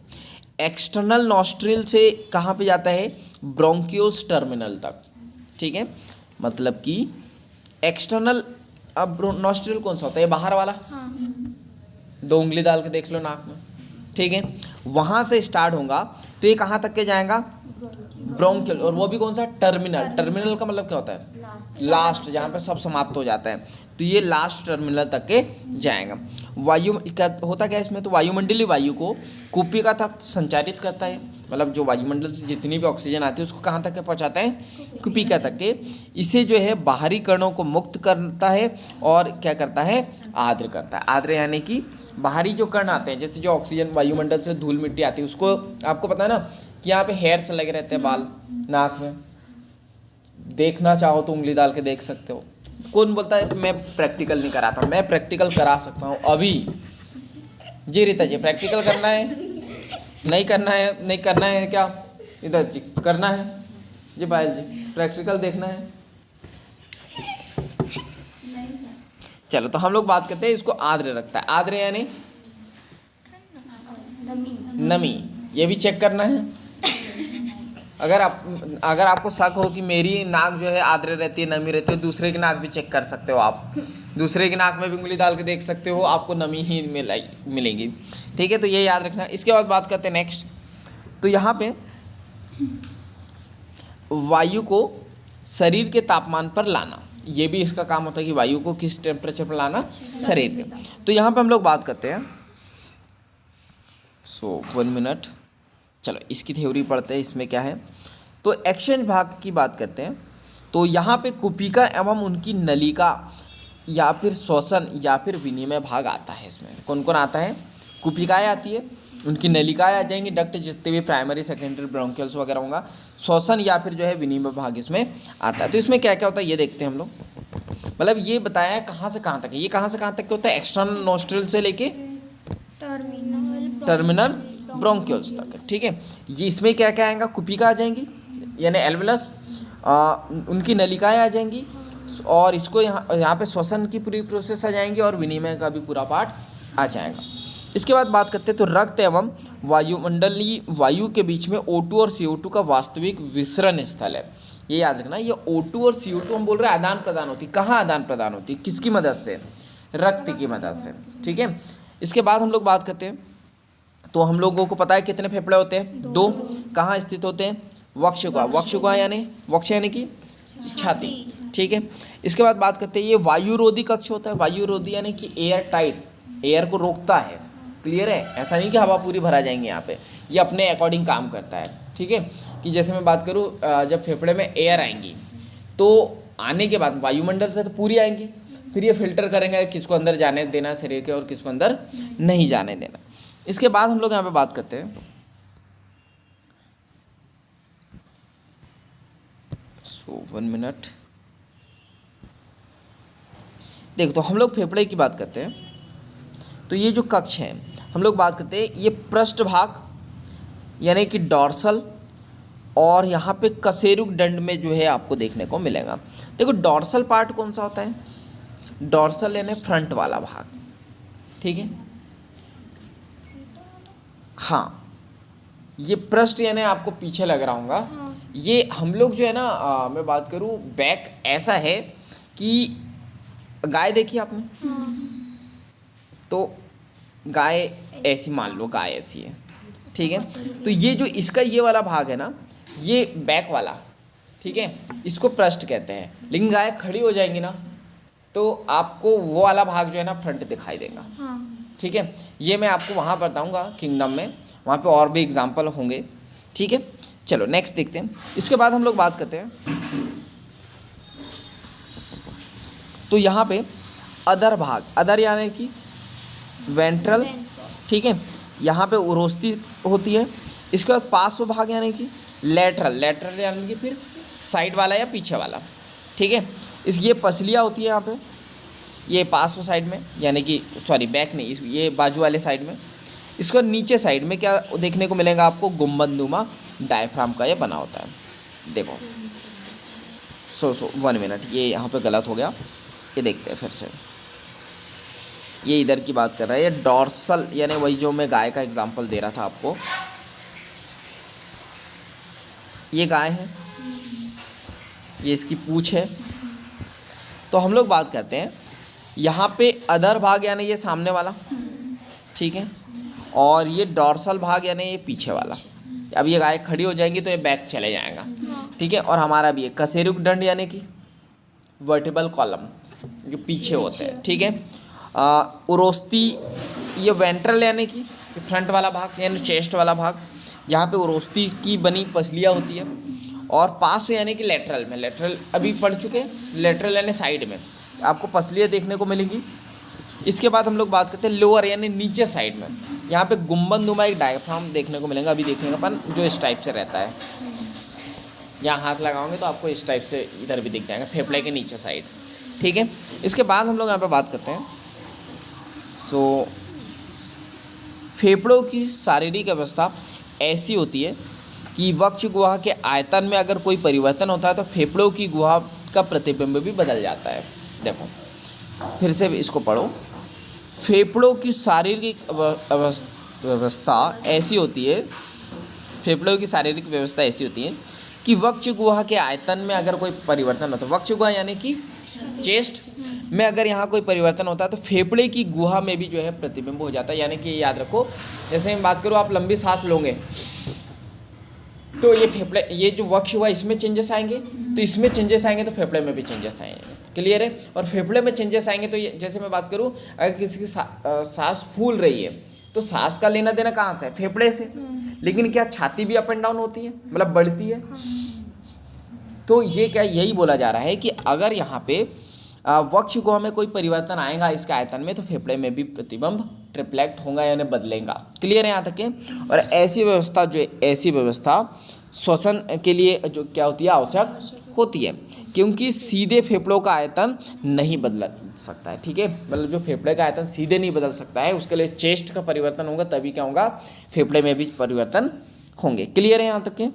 एक्सटर्नल नॉस्ट्रिल से कहाँ पे जाता है, ब्रोंकियोल्स टर्मिनल तक। ठीक है, मतलब कि एक्सटर्नल, अब नॉस्ट्रिल कौन सा होता है, बाहर वाला, दो उंगली डाल के देख लो नाक में। ठीक है, वहाँ से स्टार्ट होगा तो ये कहाँ तक के जाएगा, ब्रोंकियल, और वो भी कौन सा, टर्मिनल। टर्मिनल का मतलब क्या होता है, लास्ट, जहाँ पे सब समाप्त हो जाता है। तो ये लास्ट टर्मिनल तक के जाएगा। वायु क्या होता क्या है इसमें, तो वायुमंडलीय वायु को कुपिका तक संचारित करता है, मतलब जो वायुमंडल से जितनी भी ऑक्सीजन आती है उसको कहाँ तक के पहुँचाता है, कुपिका तक के। इसे जो है बाहरी कणों को मुक्त करता है और क्या करता है, आर्द्र करता है। आर्द्र यानी कि बाहरी जो कण आते हैं, जैसे जो ऑक्सीजन वायुमंडल से धूल मिट्टी आती है उसको, आपको पता है ना कि यहाँ पे हेयर्स लगे रहते हैं बाल नाक में, देखना चाहो तो उंगली डाल के देख सकते हो। कौन बोलता है मैं प्रैक्टिकल नहीं कराता, मैं प्रैक्टिकल करा सकता हूँ अभी। जी रीता जी, प्रैक्टिकल करना है, नहीं करना है, नहीं करना है क्या, इधर जी करना है जी, पायल जी प्रैक्टिकल देखना है। चलो तो हम लोग बात करते हैं, इसको आर्द्र रखता है। आर्द्र यानी नमी, ये भी चेक करना है। अगर आपको शक हो कि मेरी नाक जो है आर्द्र रहती है, नमी रहती है, दूसरे की नाक भी चेक कर सकते हो आप, दूसरे की नाक में भी उंगली डाल के देख सकते हो, आपको नमी ही मिलेगी। ठीक है, तो ये याद रखना। इसके बाद बात करते हैं नेक्स्ट। तो यहाँ पे वायु को शरीर के तापमान पर लाना, ये भी इसका काम होता है कि वायु को किस टेम्परेचर पर लाना, शरीर के। तो यहाँ पे हम लोग बात करते हैं, 1 मिनट, चलो इसकी थ्योरी पढ़ते हैं। इसमें क्या है, तो एक्सचेंज भाग की बात करते हैं। तो यहाँ पे कुपिका एवं उनकी नलिका या फिर श्वसन या फिर विनिमय भाग आता है। इसमें कौन कौन आता है, कुपिकाएँ आती है, उनकी नलिकाएँ आ जाएंगी, डक्ट जितने भी प्राइमरी सेकेंडरी ब्रोंकियल्स वगैरह होगा, श्वसन या फिर जो है विनिमय भाग इसमें आता है। तो इसमें क्या क्या होता है ये देखते हैं हम लोग। मतलब ये बताया है कहाँ से कहाँ तक है, ये कहाँ से कहाँ तक होता है, एक्सटर्नल नोस्ट्रिल से लेके टर्मिनल ब्रोंकियल्स तक। ठीक है, ये इसमें क्या क्या आएगा, कुपिका आ जाएंगी यानी एल्वेलस, उनकी नलिकाएँ आ जाएंगी, और इसको यहाँ पे श्वसन की पूरी प्रोसेस आ जाएंगी, और विनिमय का भी पूरा पार्ट आ जाएगा। इसके बाद बात करते हैं, तो रक्त एवं वायुमंडलीय वायु के बीच में O2 और CO2 का वास्तविक विसरण स्थल है। ये याद रखना, ये O2 और CO2 हम बोल रहे हैं आदान प्रदान होती, कहाँ आदान प्रदान होती, किसकी मदद से, रक्त की मदद से। ठीक है, इसके बाद हम लोग बात करते हैं, तो हम लोगों को पता है कितने फेफड़े होते हैं, 2। कहाँ स्थित होते हैं, वक्षगुहा, वक्षगुहा यानी वक्ष यानी कि छाती। ठीक है, इसके बाद बात करते हैं, ये वायुरोधी कक्ष होता है। वायुरोधी यानी कि एयर टाइट, एयर को रोकता है। क्लियर है, ऐसा नहीं कि हवा पूरी भरा जाएंगे यहाँ पे, ये अपने अकॉर्डिंग काम करता है। ठीक है, कि जैसे मैं बात करूँ, जब फेफड़े में एयर आएंगी तो आने के बाद वायुमंडल से तो पूरी आएंगी, फिर ये फिल्टर करेंगे किसको अंदर जाने देना है शरीर के और किसको अंदर नहीं जाने देना। इसके बाद हम लोग यहाँ पे बात करते हैं, सो 1 मिनट, देखो तो हम लोग फेफड़े की बात करते हैं। तो ये जो कक्ष है हम लोग बात करते हैं, ये पृष्ठ भाग यानी कि डॉर्सल, और यहाँ पे कशेरुक दंड में जो है आपको देखने को मिलेगा। देखो डॉर्सल पार्ट कौन सा होता है, डॉर्सल यानी फ्रंट वाला भाग। ठीक है, हाँ, ये पृष्ठ यानी आपको पीछे लग रहा होगा। ये हम लोग जो है ना, मैं बात करूँ बैक, ऐसा है कि गाय देखी आपने, तो गाय ऐसी मान लो, गाय ऐसी है। ठीक है, तो ये जो इसका ये वाला भाग है ना, ये बैक वाला, ठीक है, इसको पृष्ठ कहते हैं। लेकिन गाय खड़ी हो जाएंगी ना तो आपको वो वाला भाग जो है ना फ्रंट दिखाई देगा। ठीक है, ये मैं आपको वहाँ बताऊँगा किंगडम में, वहाँ पे और भी एग्जाम्पल होंगे। ठीक है, चलो नेक्स्ट देखते हैं। इसके बाद हम लोग बात करते हैं, तो यहाँ पे अदर भाग, अदर यानी कि वेंट्रल। ठीक है, यहाँ पे उरोस्ती होती है। इसके बाद पार्श्व भाग यानी कि लेटरल, लेटरल यानी कि फिर साइड वाला या पीछे वाला, ठीक है। ये पसलियाँ होती है यहाँ पे, ये पार्श्व साइड में यानी कि सॉरी बैक नहीं, ये बाजू वाले साइड में। इसको नीचे साइड में क्या देखने को मिलेगा आपको, गुम्बदनुमा डायफ्राम का ये बना होता है। देखो 1 मिनट, ये यहाँ पे गलत हो गया, ये देखते हैं फिर से। ये इधर की बात कर रहा है, ये डॉर्सल यानी वही जो मैं गाय का एग्जांपल दे रहा था आपको। ये गाय है, ये इसकी पूँछ है। तो हम लोग बात करते हैं यहाँ पे अधर भाग यानी ये सामने वाला, ठीक है, और ये डॉर्सल भाग यानी ये पीछे वाला। अब ये गाय खड़ी हो जाएंगी तो ये बैक चले जाएगा, ठीक है। और हमारा भी है कशेरुक दंड यानी कि वर्टिबल कॉलम जो पीछे होते हैं, ठीक है। उरोस्ती ये वेंट्रल यानी कि फ्रंट वाला भाग यानी चेस्ट वाला भाग, जहाँ पे उरोस्ती की बनी पसलियाँ होती है। और पार्श्व यानी कि लेटरल में, लेटरल अभी पढ़ चुके हैं, लेटरल यानी साइड में आपको पसलियाँ देखने को मिलेंगी। इसके बाद हम लोग बात करते हैं लोअर यानी नीचे साइड में, यहाँ पे गुम्बदनुमा एक डायफ्राम देखने को मिलेगा, अभी देखेंगे अपन, जो इस टाइप से रहता है। यहाँ हाथ लगाओगे तो आपको इस टाइप से इधर भी दिख जाएगा, फेफड़े के नीचे साइड, ठीक है। इसके बाद हम लोग यहाँ पे बात करते हैं फेफड़ों की शारीरिक अवस्था ऐसी होती है कि वक्ष गुहा के आयतन में अगर कोई परिवर्तन होता है तो फेफड़ों की गुहा का प्रतिबिंब भी बदल जाता है। देखो फिर से इसको पढ़ो। फेफड़ों की शारीरिक व्यवस्था ऐसी होती है, फेफड़ों की शारीरिक व्यवस्था ऐसी होती है कि वक्ष गुहा के आयतन में अगर कोई परिवर्तन होता है, वक्ष गुहा यानी कि चेस्ट में अगर यहाँ कोई परिवर्तन होता है तो फेफड़े की गुहा में भी जो है प्रतिबिंब हो जाता है। यानी कि याद रखो, जैसे मैं बात करूँ, आप लंबी सांस लोगे तो ये फेफड़े, ये जो वक्ष हुआ इसमें चेंजेस आएंगे, तो इसमें चेंजेस आएंगे तो फेफड़े में भी चेंजेस आएंगे। क्लियर है। और फेफड़े में चेंजेस आएंगे तो ये, जैसे मैं बात करूँ, अगर किसी की सांस फूल रही है तो सांस का लेना देना कहाँ से है, फेफड़े से। लेकिन क्या छाती भी अप एंड डाउन होती है, मतलब बढ़ती है। तो ये क्या यही बोला जा रहा है कि अगर यहाँ पे वक्ष गुहा में कोई परिवर्तन आएगा इसके आयतन में तो फेफड़े में भी प्रतिबिंब रिफ्लेक्ट होगा यानी बदलेगा। क्लियर है यहाँ तक के। और ऐसी व्यवस्था ऐसी व्यवस्था श्वसन के लिए जो क्या होती है, आवश्यक होती है, क्योंकि सीधे फेफड़ों का आयतन नहीं बदल सकता है, ठीक है। मतलब जो फेफड़े का आयतन सीधे नहीं बदल सकता है, उसके लिए चेस्ट का परिवर्तन होगा, तभी क्या होगा, फेफड़े में भी परिवर्तन होंगे। क्लियर है यहाँ तक के।